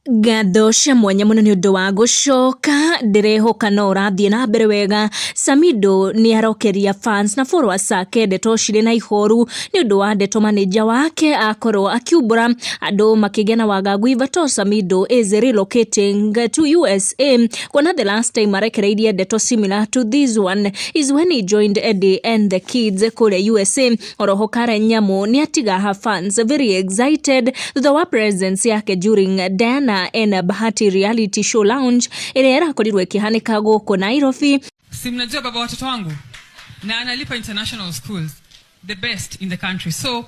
Ngatho cia mwanya muno ni undu wa gucoka ndirehoka no urathie na mbere wega. Samido ni arokeria fans na followers ake ndeto ciri na ihoru ni undu wa ndeto manager wake akorwo akiumbura andu makigena wagagu ivato. Samido is relocating to USA. Kwana the last time arekereirie ndeto similar to this one is when he joined Eddie and the Kids kule USA. Oroho Karen Nyamu ni atiga her fans very excited the wa presence yake during Diana and Bahati reality show lounge ile irakorirwe kihanika guko Nairobi. Si mnajua baba watoto wangu na analipa international schools the best in the country, so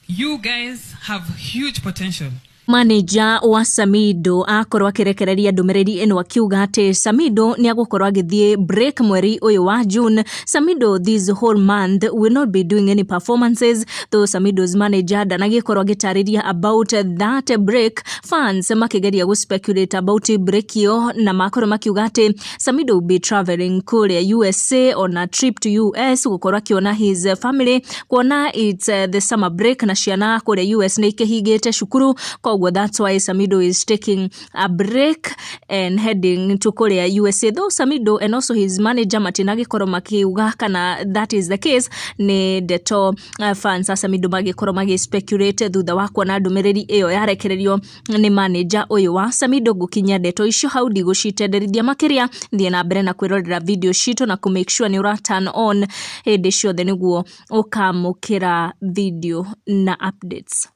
you guys have huge potential. Manager wa Samido akorwo akirekereria ndumereri eno akiuga ati Samido ni agukorwo agithie break mweri uyu wa June. Samido this whole month will not be doing any performances, though Samido's manager danagikorwo agitariria about that break. Fans makigeria gu speculate about break yo na makorwo makiuga ati Samido will be traveling kule USA on a trip to US gukorwo akiona his family, kuona it's the summer break na ciana kule US na ikihigite shukuru. That's why Samido is taking a break and heading to Korea, USA. Though Samido and also his manager Matinagi Koromaki kana that is the case, ne deto fans Samido magi Koromagi speculated thutha wa kuona ndumereri iyo yarekererio ni manager uyu wa Samido gukinya deto icio haudi gucitenderithia makiria thie na mbere na kwirorera video shito na ku make sure ni ura turn on hindi ciothe niguo ukamukira video na updates.